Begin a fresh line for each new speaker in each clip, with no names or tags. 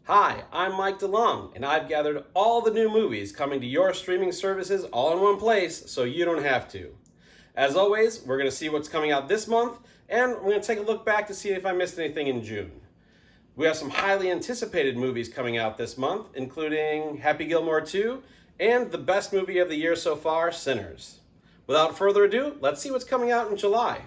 Hi, I'm Mike DeLong, and I've gathered all the new movies coming to your streaming services all in one place so you don't have to. As always, we're going to see what's coming out this month, and we're going to take a look back to see if I missed anything in June. We have some highly anticipated movies coming out this month, including Happy Gilmore 2 and the best movie of the year so far, Sinners. Without further ado, let's see what's coming out in July.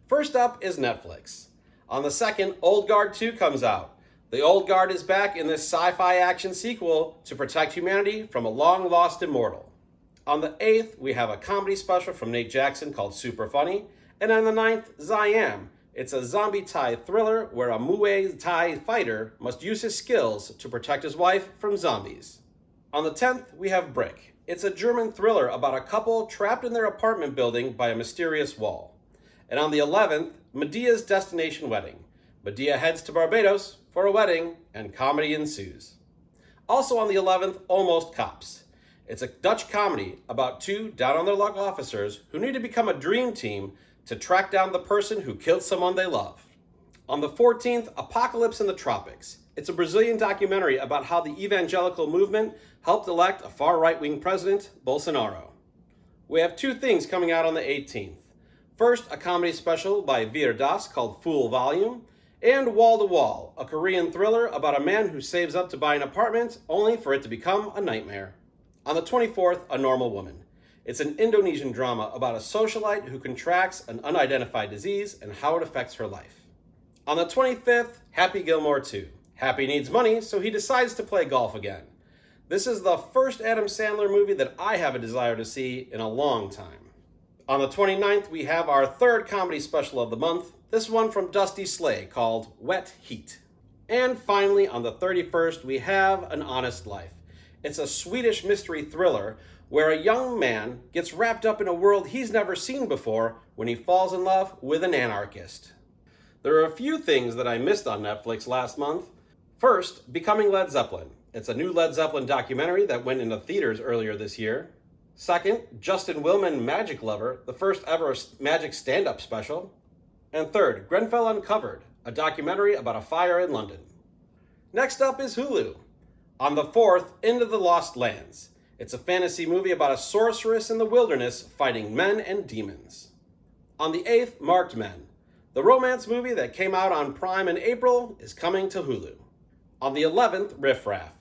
First up is Netflix. On the 2nd, Old Guard 2 comes out. The Old Guard is back in this sci-fi action sequel to protect humanity from a long-lost immortal. On the 8th, we have a comedy special from Nate Jackson called Super Funny. And on the 9th, Siam. It's a zombie Thai thriller where a Muay Thai fighter must use his skills to protect his wife from zombies. On the 10th, we have Brick. It's a German thriller about a couple trapped in their apartment building by a mysterious wall. And on the 11th, Medea's Destination Wedding. Medea heads to Barbados for a wedding, and comedy ensues. Also on the 11th, Almost Cops. It's a Dutch comedy about two down-on-their-luck officers who need to become a dream team to track down the person who killed someone they love. On the 14th, Apocalypse in the Tropics. It's a Brazilian documentary about how the evangelical movement helped elect a far-right-wing president, Bolsonaro. We have two things coming out on the 18th. First, a comedy special by Veer Das called Fool Volume, and Wall to Wall, a Korean thriller about a man who saves up to buy an apartment only for it to become a nightmare. On the 24th, A Normal Woman. It's an Indonesian drama about a socialite who contracts an unidentified disease and how it affects her life. On the 25th, Happy Gilmore 2. Happy needs money, so he decides to play golf again. This is the first Adam Sandler movie that I have a desire to see in a long time. On the 29th, we have our third comedy special of the month, this one from Dusty Slay called Wet Heat. And finally, on the 31st, we have An Honest Life. It's a Swedish mystery thriller where a young man gets wrapped up in a world he's never seen before when he falls in love with an anarchist. There are a few things that I missed on Netflix last month. First, Becoming Led Zeppelin. It's a new Led Zeppelin documentary that went into theaters earlier this year. Second, Justin Willman Magic Lover, the first ever Magic stand-up special. And third, Grenfell Uncovered, a documentary about a fire in London. Next up is Hulu. On the 4th, Into the Lost Lands. It's a fantasy movie about a sorceress in the wilderness fighting men and demons. On the 8th, Marked Men. The romance movie that came out on Prime in April is coming to Hulu. On the 11th, Riff Raff.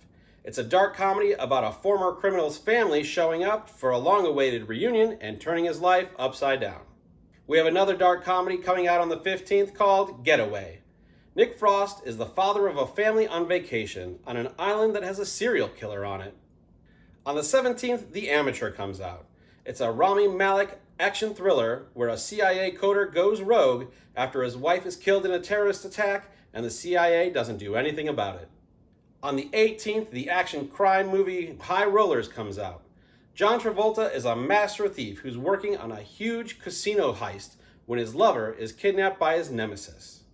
It's a dark comedy about a former criminal's family showing up for a long-awaited reunion and turning his life upside down. We have another dark comedy coming out on the 15th called Getaway. Nick Frost is the father of a family on vacation on an island that has a serial killer on it. On the 17th, The Amateur comes out. It's a Rami Malek action thriller where a CIA coder goes rogue after his wife is killed in a terrorist attack and the CIA doesn't do anything about it. On the 18th, the action crime movie High Rollers comes out. John Travolta is a master thief who's working on a huge casino heist when his lover is kidnapped by his nemesis.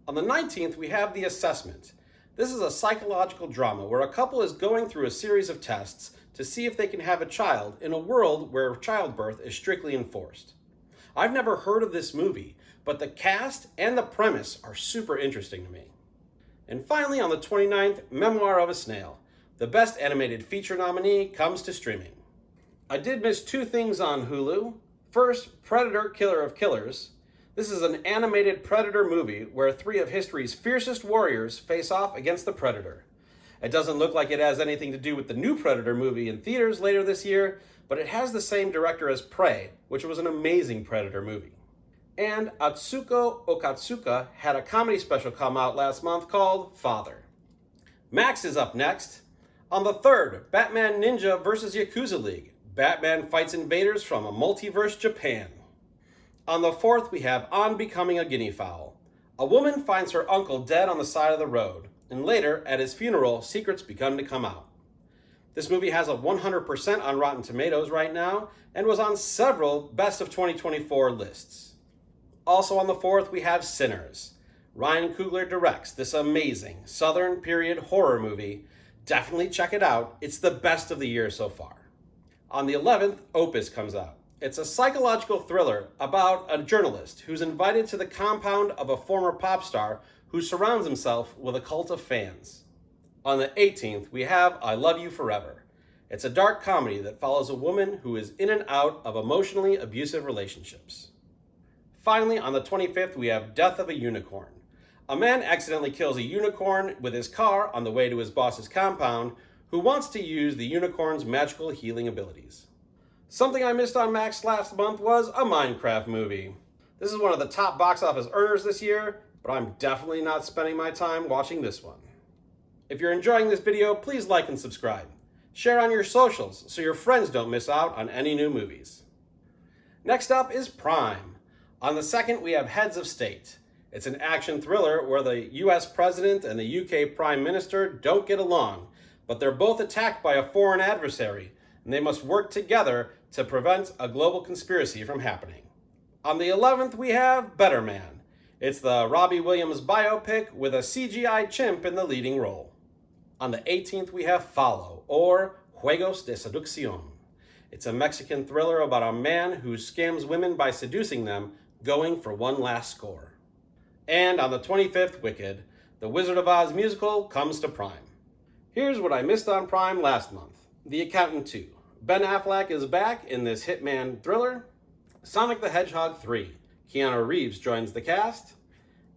On the 19th, we have The Assessment. This is a psychological drama where a couple is going through a series of tests to see if they can have a child in a world where childbirth is strictly enforced. I've never heard of this movie, but the cast and the premise are super interesting to me. And finally, on the 29th, Memoir of a Snail. The Best Animated Feature nominee comes to streaming. I did miss two things on Hulu. First, Predator Killer of Killers. This is an animated Predator movie where three of history's fiercest warriors face off against the Predator. It doesn't look like it has anything to do with the new Predator movie in theaters later this year, but it has the same director as Prey, which was an amazing Predator movie. And Atsuko Okatsuka had a comedy special come out last month called Father. Max is up next. On the 3rd, Batman Ninja vs. Yakuza League. Batman fights invaders from a multiverse Japan. On the 4th, we have On Becoming a Guinea Fowl. A woman finds her uncle dead on the side of the road, and later, at his funeral, secrets begin to come out. This movie has a 100% on Rotten Tomatoes right now, and was on several Best of 2024 lists. Also on the 4th, we have Sinners. Ryan Coogler directs this amazing Southern period horror movie. Definitely check it out. It's the best of the year so far. On the 11th, Opus comes out. It's a psychological thriller about a journalist who's invited to the compound of a former pop star who surrounds himself with a cult of fans. On the 18th, we have I Love You Forever. It's a dark comedy that follows a woman who is in and out of emotionally abusive relationships. Finally, on the 25th, we have Death of a Unicorn. A man accidentally kills a unicorn with his car on the way to his boss's compound, who wants to use the unicorn's magical healing abilities. Something I missed on Max last month was a Minecraft movie. This is one of the top box office earners this year, but I'm definitely not spending my time watching this one. If you're enjoying this video, please like and subscribe. Share on your socials so your friends don't miss out on any new movies. Next up is Prime. On the 2nd, we have Heads of State. It's an action thriller where the US President and the UK Prime Minister don't get along, but they're both attacked by a foreign adversary, and they must work together to prevent a global conspiracy from happening. On the 11th, we have Better Man. It's the Robbie Williams biopic with a CGI chimp in the leading role. On the 18th, we have Follow, or Juegos de Seducción. It's a Mexican thriller about a man who scams women by seducing them, going for one last score. And on the 25th, Wicked, the Wizard of Oz musical comes to Prime. Here's what I missed on Prime last month. The Accountant 2. Ben Affleck is back in this hitman thriller. Sonic the Hedgehog 3. Keanu Reeves joins the cast.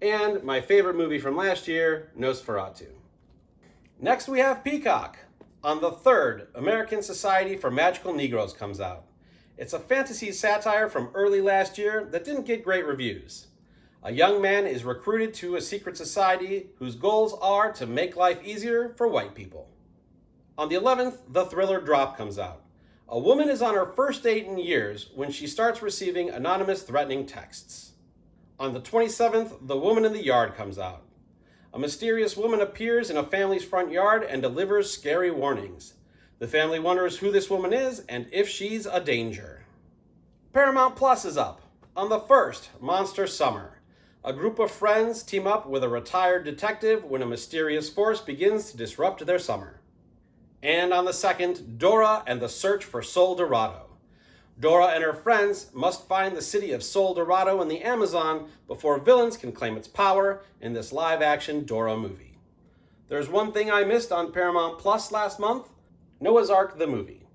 And my favorite movie from last year, Nosferatu. Next we have Peacock. On the 3rd, American Society for Magical Negroes comes out. It's a fantasy satire from early last year that didn't get great reviews. A young man is recruited to a secret society whose goals are to make life easier for white people. On the 11th, the thriller Drop comes out. A woman is on her first date in years when she starts receiving anonymous threatening texts. On the 27th, The Woman in the Yard comes out. A mysterious woman appears in a family's front yard and delivers scary warnings. The family wonders who this woman is and if she's a danger. Paramount Plus is up. On the 1st, Monster Summer. A group of friends team up with a retired detective when a mysterious force begins to disrupt their summer. And on the 2nd, Dora and the Search for Sol Dorado. Dora and her friends must find the city of Sol Dorado in the Amazon before villains can claim its power in this live-action Dora movie. There's one thing I missed on Paramount Plus last month: Noah's Ark the movie.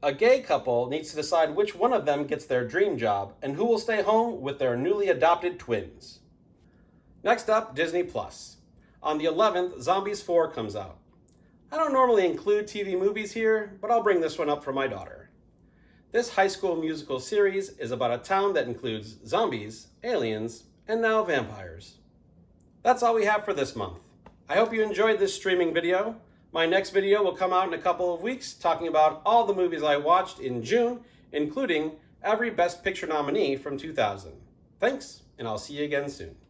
A gay couple needs to decide which one of them gets their dream job and who will stay home with their newly adopted twins. Next up, Disney Plus. On the 11th, Zombies 4 comes out. I don't normally include TV movies here, but I'll bring this one up for my daughter. This high school musical series is about a town that includes zombies, aliens, and now vampires. That's all we have for this month. I hope you enjoyed this streaming video. My next video will come out in a couple of weeks, talking about all the movies I watched in June, including every Best Picture nominee from 2000. Thanks, and I'll see you again soon.